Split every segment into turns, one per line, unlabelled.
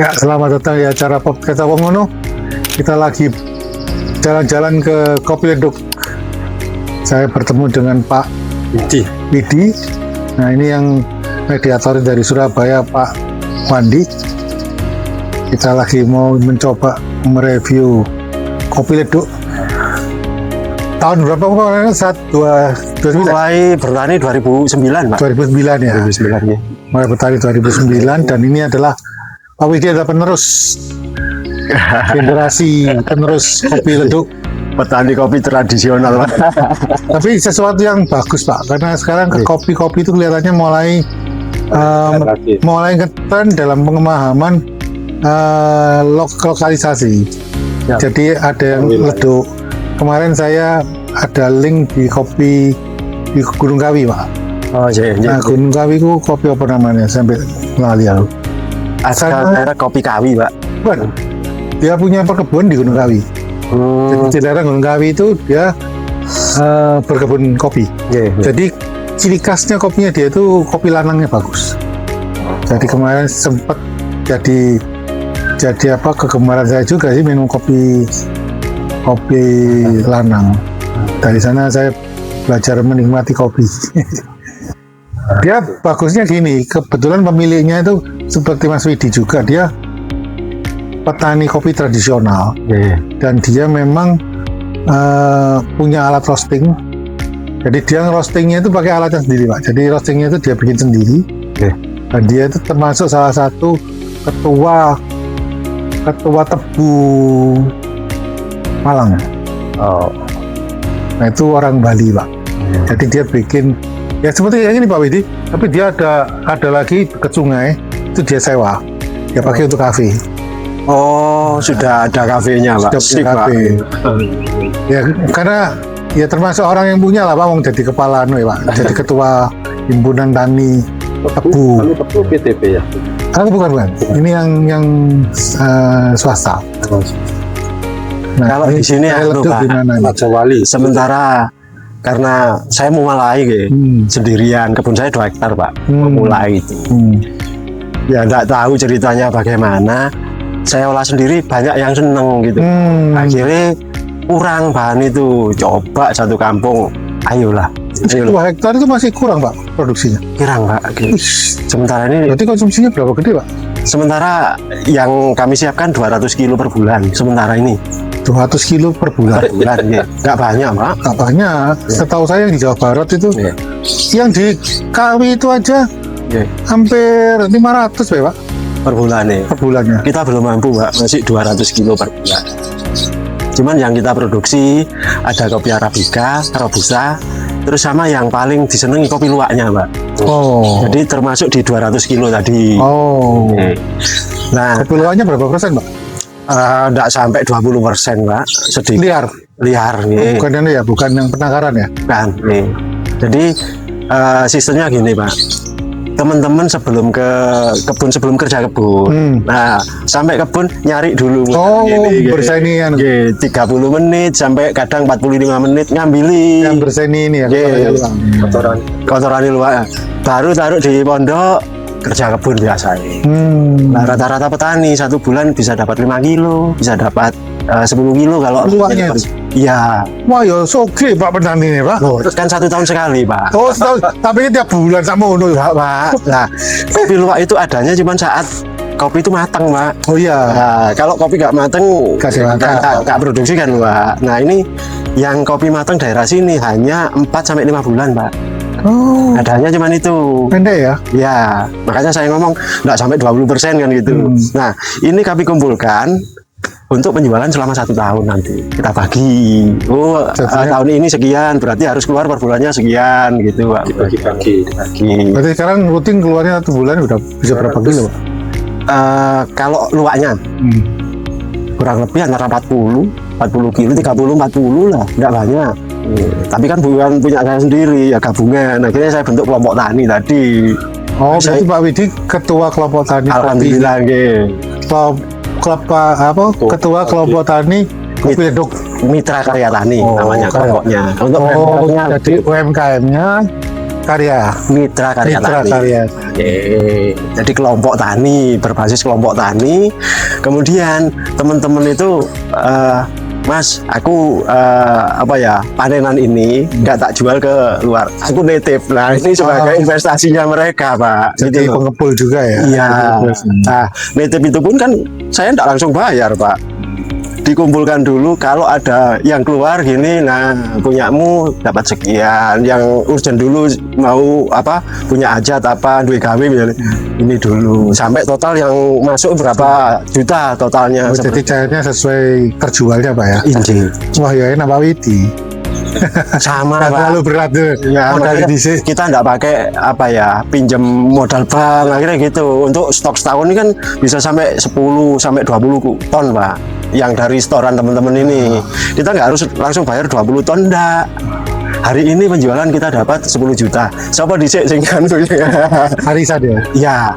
Ya, selamat datang di acara podcast Apa Ngono. Kita lagi jalan-jalan ke Kopi Ledug. Saya bertemu dengan Pak Widi. Nah, ini yang mediator dari Surabaya, Pak Wandi. Kita lagi mau mencoba mereview Kopi Ledug. Tahun berapa kemarin?
Mulai bertani 2009, Pak.
2009 ya.
2009 ya.
Mulai bertani 2009 dan ini adalah Pak Widi adalah penerus generasi penerus Kopi Ledug,
Petani kopi tradisional, Pak.
tapi sesuatu yang bagus, Pak, karena sekarang kopi-kopi itu kelihatannya mulai ngetren dalam pemahaman lokalisasi.
Ya.
Jadi ada yang ledug. Kemarin saya ada link di kopi di Gunung Kawi, Pak.
Oh iya,
Nah, Gunung Kawi itu kopi apa namanya sampai lali aku.
Ada daerah kopi Kawi, Pak.
Bukan. Dia punya perkebunan di Gunung Kawi. Jadi di daerah Gunung Kawi itu dia berkebun kopi. Jadi ciri khasnya kopinya dia itu kopi lanangnya bagus. Jadi kemarin sempat jadi apa kegemaran saya juga sih minum kopi lanang. Dari sana saya belajar menikmati kopi. Dia bagusnya gini, kebetulan pemiliknya itu seperti Mas Widi juga, dia petani kopi tradisional. Dan dia memang punya alat roasting. Jadi dia roastingnya itu pakai alatnya sendiri, Pak. Jadi roastingnya itu dia bikin sendiri. Dan dia itu termasuk salah satu ketua tebu Malang. Nah, itu orang Bali, Pak. Jadi dia bikin ya seperti yang ini, Pak Widi, tapi dia ada lagi dekat sungai itu dia sewa, dia pakai untuk kafe.
Oh, sudah ada kafenya, Pak.
Sudah punya kafe. Ya karena ya termasuk orang yang punya lah, Pak, mau jadi kepala ya, Pak, jadi ketua himpunan tani tebu.
Tebu PTP ya?
Bukan. Ini yang swasta. Nah,
kalau di sini Pak
Wali.
Sementara karena saya mau mulai sendirian, kebun saya 2 hektar, Pak. Mulai itu. Ya nggak tahu ceritanya bagaimana. Saya olah sendiri, banyak yang seneng gitu. Akhirnya kurang bahan itu. Coba satu kampung, ayolah.
2 hektar itu masih kurang, Pak, produksinya?
Kurang, Pak. Sementara ini.
Berarti konsumsinya berapa gede, Pak?
Sementara yang kami siapkan 200 kilo per bulan. Sementara ini
200 kilo per bulan.
Ya. Nggak banyak, Pak.
Nggak banyak. Setahu saya yang di Jawa Barat itu, yang di Kawi itu aja hampir 500 ya, Pak?
Per bulan ya.
Per bulannya.
Kita belum mampu, Pak. Masih 200 kilo per bulan. Cuman yang kita produksi ada kopi Arabica, Robusta, terus sama yang paling disenangi kopi luwaknya, Pak. Jadi termasuk di 200 kilo tadi. Nah,
kopi luwaknya berapa persen, Pak?
Enggak sampai 20%, Pak. Sedikit. Liar nih.
Bukan ini ya, bukan yang penangkaran ya?
Bukan nih. Jadi sistemnya gini, Pak. Teman-teman sebelum ke kebun, sebelum kerja kebun, nah sampai kebun nyari dulu.
Bersenian.
30 menit sampai kadang 45 menit ngambili.
Yang berseni ini ya.
Kotoran luar. Baru taruh di pondok, kerja kebun biasa. Nah, rata-rata petani 1 bulan bisa dapat 5 kilo, bisa dapat 10 kilo kalau
luaknya.
Iya.
Wah, ya oke, Pak, petani ini, Pak.
Terus kan 1 tahun sekali, Pak.
Setahun, tapi tiap bulan sama ngono,
Pak. Nah, kopi luwak itu adanya cuma saat kopi itu matang, Pak.
Oh iya.
Nah, kalau kopi nggak matang, nggak produksi kan, Pak. Nah, ini yang kopi matang daerah sini hanya 4 sampai 5 bulan, Pak. Adanya cuma itu.
Pendek ya?
Ya, makanya saya ngomong nggak sampai 20% kan gitu. Nah, ini kami kumpulkan untuk penjualan selama 1 tahun nanti. Kita bagi. Tahun ini sekian, berarti harus keluar per bulannya sekian gitu, Pak. Dibagi.
Berarti sekarang rutin keluarnya 1 bulan udah bisa berapa kilo, Pak?
Kalau luaknya kurang lebih antara 40 kilo, 30-40 lah, nggak banyak. Tapi kan bukan punya saya sendiri, ya gabungan. Akhirnya saya bentuk kelompok tani tadi.
Berarti Pak Widi ketua kelompok tani.
Alhamdulillah,
ketua kelompok tani Kopi Ledug.
Mitra Karya Tani namanya kelompoknya. Untuk
jadi UMKM-nya Karya.
Mitra Karya Tani. Jadi kelompok tani, berbasis kelompok tani. Kemudian teman-teman itu Mas, aku panenan ini nggak tak jual ke luar. Aku nitip. Nah, ini sebagai investasinya mereka, Pak.
Jadi
gitu.
pengepul juga ya.
Iya. Nah, nitip itu pun kan saya nggak langsung bayar, Pak. Dikumpulkan dulu, kalau ada yang keluar gini, nah punyamu dapat sekian. Yang urgent dulu mau punya hajat duit gawe ini dulu. Sampai total yang masuk berapa juta totalnya.
Jadi cairnya sesuai terjualnya Pak ya.
Ini.
Wah ya ini apa Widi?
Sama Pak.
Terlalu berat tuh.
Ya,
modal di
kita nggak pakai pinjam modal bank akhirnya gitu. Untuk stok setahun ini kan bisa sampai 10 sampai 20 ton Pak. Yang dari setoran teman-teman ini kita nggak harus langsung bayar 20 ton enggak. Hari ini penjualan kita dapat 10 juta. Siapa dicek sing
hari saja.
Ya.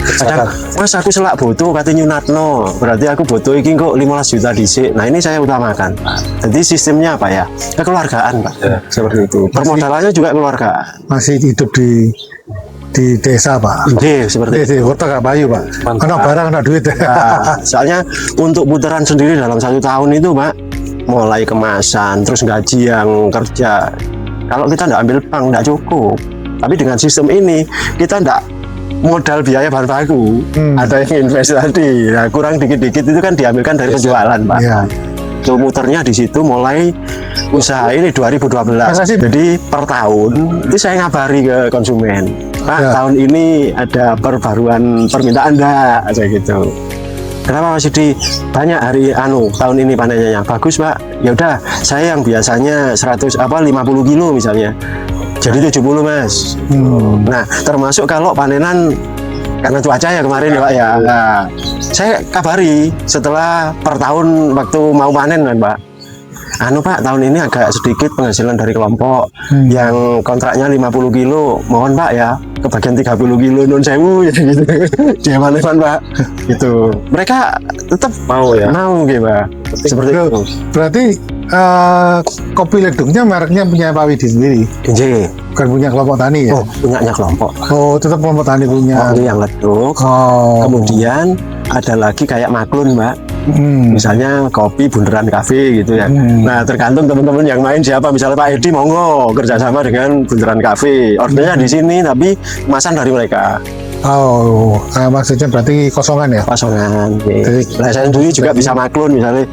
Kadang, Mas aku selak butuh katanya nyunatno, berarti aku butuh iki kok 15 juta dicek. Nah ini saya utamakan Pak. Jadi sistemnya apa ya? Kekeluargaan Pak. Ya, seperti itu. Permodalannya juga keluarga.
Masih hidup di desa Pak.
Iya, seperti
itu. Di kota gak bayu Pak. Kena barang, kena duit.
Nah, soalnya untuk putaran sendiri dalam 1 tahun itu Pak, mulai kemasan, terus gaji yang kerja. Kalau kita nggak ambil bank nggak cukup. Tapi dengan sistem ini kita nggak modal biaya bahan baku. Ada yang invest tadi. Nah, kurang dikit-dikit itu kan diambilkan dari penjualan Pak.
Ya.
Muternya di situ mulai usaha ini 2012. Jadi per tahun itu saya ngabari ke konsumen. Pak, tahun ini ada perbaruan permintaan enggak? Kayak gitu. Kenapa Mas Yudi? Banyak hari tahun ini panennya bagus Pak. Ya udah, saya yang biasanya 50 kilo misalnya. Jadi 70 Mas. Nah, termasuk kalau panenan karena cuaca ya kemarin Pak ya. Nah, saya kabari setelah per tahun waktu mau panen kan Pak. Pak, tahun ini agak sedikit penghasilan dari kelompok yang kontraknya 50 kilo, mohon Pak ya kebagian 30 kilo non sewu ya gitu. Dia maneman Pak. Gitu. Mereka tetap mau ya. Mau gitu Pak. Seperti itu.
Berarti kopi ledungnya mereknya punya Pak Widi sendiri.
Iya.
Bukan punya kelompok tani ya?
Oh, punyanya kelompok.
Oh, tetap kelompok tani punya.
Oh, ini yang ledug. Kemudian ada lagi kayak maklun Mbak. Misalnya kopi Bundaran Cafe gitu ya. Nah, tergantung teman-teman yang main siapa. Misalnya Pak Edi monggo kerjasama dengan Bundaran Cafe. Ordernya di sini tapi kemasan dari mereka.
Oh, maksudnya berarti kosongan ya?
Kosongan. Jadi, saya sendiri juga bisa maklun misalnya.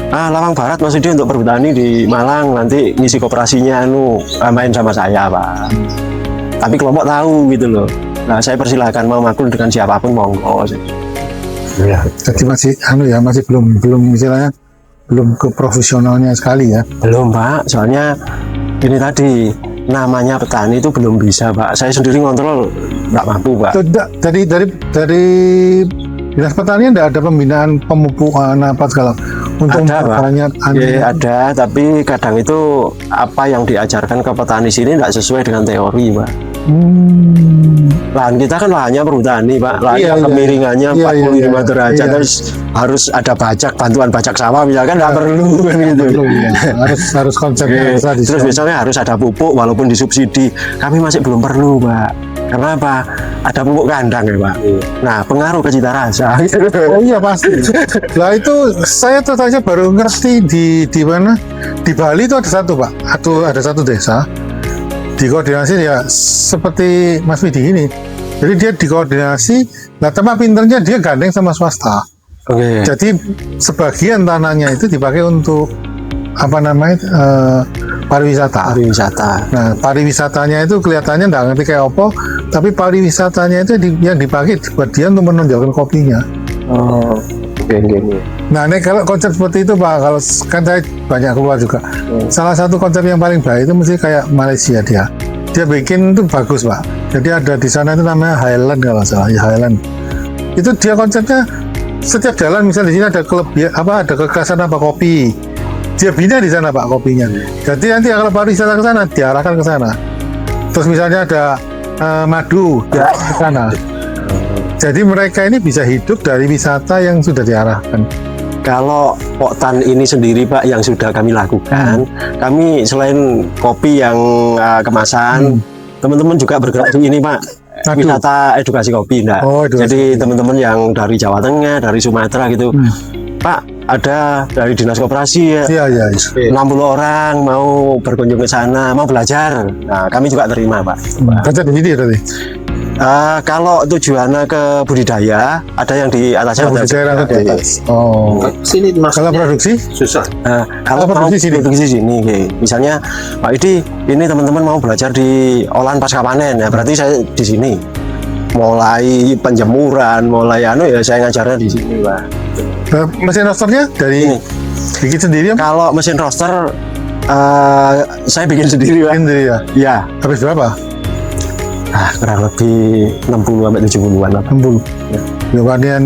Lawang Barat Mas Edi untuk perhutani di Malang nanti ngisi koperasinya main sama saya Pak. Tapi kelompok tahu gitu loh. Nah, saya persilahkan mau maklun dengan siapapun monggo.
Ya. Jadi masih belum istilahnya belum ke profesionalnya sekali ya.
Belum Pak, soalnya ini tadi namanya petani itu belum bisa Pak. Saya sendiri ngontrol nggak mampu Pak. Dari Dinas Pertanian tidak ada pembinaan pemupukan apa segala untuk ada Pak. Ya, ada, tapi kadang itu apa yang diajarkan ke petani sini tidak sesuai dengan teori Pak. Lahan kita kan lahannya perhutani Pak, lahan kemiringannya 45 derajat, terus harus ada bantuan bajak sawah misalkan nggak perlu kan gitu.
Harus konsepnya.
Terus misalnya harus ada pupuk walaupun disubsidi, kami masih belum perlu Pak. Karena apa? Ada pupuk kandang ya Pak. Nah, pengaruh ke cita rasa.
Oh iya pasti. Lah itu saya tertanya baru ngerti di mana di Bali itu ada satu Pak, ada satu desa dikoordinasi ya seperti Mas Widi ini. Jadi dia dikoordinasi, nah tempat pinternya dia gandeng sama swasta. Jadi sebagian tanahnya itu dipakai untuk pariwisata. Nah, pariwisatanya itu kelihatannya nggak ngerti kayak apa, tapi pariwisatanya itu yang dipakai buat dia untuk menonjolkan kopinya. Nah, ini kalau konsep seperti itu Pak, kalau kan saya banyak keluar juga. Salah satu konsep yang paling baik itu mesti kayak Malaysia dia bikin itu bagus Pak. Jadi ada di sana itu namanya Highland kalau salah ya Highland. Itu dia konsepnya setiap jalan misalnya di sini ada ada kekerasan kopi. Dia bina di sana Pak kopinya. Jadi nanti kalau pariwisata ke sana diarahkan ke sana. Terus misalnya ada madu diarahkan ke sana. Jadi mereka ini bisa hidup dari wisata yang sudah diarahkan.
Kalau Poktan ini sendiri Pak yang sudah kami lakukan, kami selain kopi yang kemasan, teman-teman juga bergerak di ini Pak, wisata edukasi kopi enggak.
Oh, edukasi.
Jadi teman-teman yang dari Jawa Tengah, dari Sumatera gitu, Pak ada dari dinas koperasi ya,
Iya.
60 orang mau berkunjung ke sana, mau belajar. Nah, kami juga terima, Pak.
Baca di sini tadi.
Kalau tujuannya ke budidaya, ada yang di atasnya.
Oh, budidaya atau di atas. Oh.
Sini
Kalau produksi?
susah.
Kalau mau produksi sini, misalnya Pak Idi, ini teman-teman mau belajar di olahan pasca panen ya, berarti saya di sini. Mulai penjemuran, mulai ya saya ngajarnya di sini, Pak.
Mesin rosternya dari
Ini.
bikin sendiri ya?
Kalau mesin roster saya bikin sendiri, Pak.
Bikin sendiri ya?
Ya,
Habis berapa?
kurang lebih 60 sampai 70-an lah.
60. Ya. Kemudian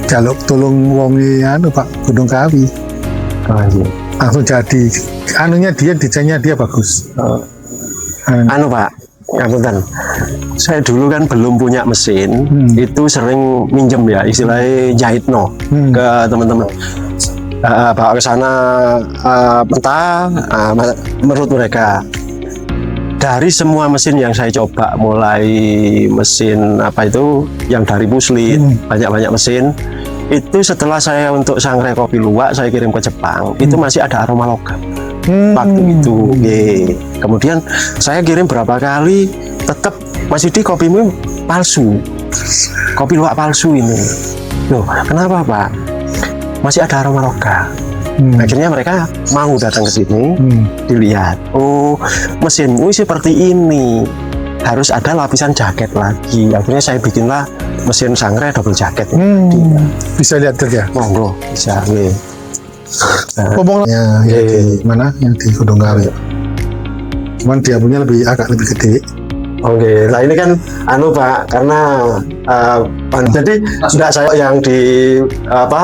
jaluk tolong wongi Pak Gunung Kawi. Langsung jadi. Anunya dia, desainnya dia bagus.
Pak, ngapunten. Saya dulu kan belum punya mesin, itu sering minjem ya, istilahnya jahitno ke teman-teman. Bawa ke sana mentah, menurut mereka. Dari semua mesin yang saya coba, mulai mesin apa itu yang dari Puslin, banyak-banyak mesin, itu setelah saya untuk sangrai kopi luwak saya kirim ke Jepang, itu masih ada aroma logam. Waktu itu, kemudian saya kirim berapa kali, tetap masih di kopimu palsu, kopi luwak palsu ini. Loh, kenapa Pak? Masih ada aroma logam. Akhirnya mereka mau datang ke sini, dilihat, oh mesinmu seperti ini, harus ada lapisan jaket lagi. Akhirnya saya bikinlah mesin sangrai double jaket.
Bisa lihat ya?
Monggo, bisa nih.
Ngomongnya di mana? Yang di Gunung Kawi. Cuman dia punya agak lebih gede.
Oke, nah ini kan Pak, karena jadi enggak saya yang di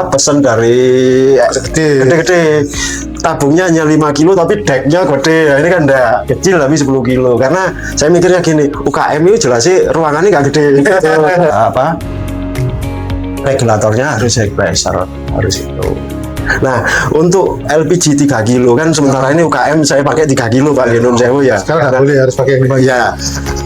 pesen dari gede-gede, tabungnya hanya 5 kilo tapi decknya gede. Nah, ini kan enggak kecil tapi 10 kilo, karena saya mikirnya gini, UKM itu jelas sih ruangannya nggak gede. Regulatornya harus high pressure, harus itu. Nah, untuk LPG 3 kilo kan sementara ini UKM saya pakai 3 kilo Pak Genun Sewu ya.
Sekarang nggak boleh, harus pakai yang 5
ya.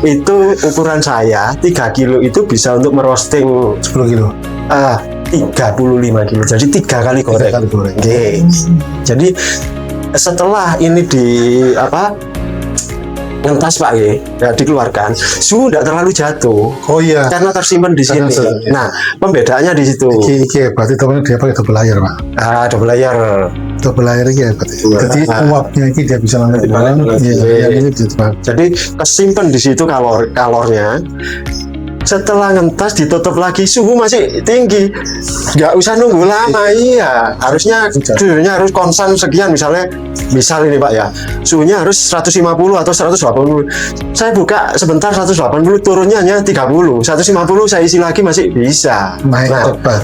Itu ukuran saya 3 kilo itu bisa untuk merosting
10 kilo.
35 kilo. Jadi 3 kali goreng.
3 kali goreng.
Jadi setelah ini ngentas Pak ya, dikeluarkan, suhu tidak terlalu jatuh.
Oh iya.
Karena tersimpan di sini. Nah, pembedaannya di situ.
Berarti teman dia pakai double layer Pak.
Double layer.
Double layer ini berarti. Jadi uapnya ini dia bisa langsung di dalam.
Jadi kesimpan di situ kalornya. Setelah ngentas ditutup lagi, suhu masih tinggi, nggak usah nunggu lama. Iya, harusnya suhunya harus konstan sekian. Misal ini Pak ya, suhunya harus 150 atau 180. Saya buka sebentar 180, turunnya hanya 30. 150 saya isi lagi masih bisa.
Naik cepat.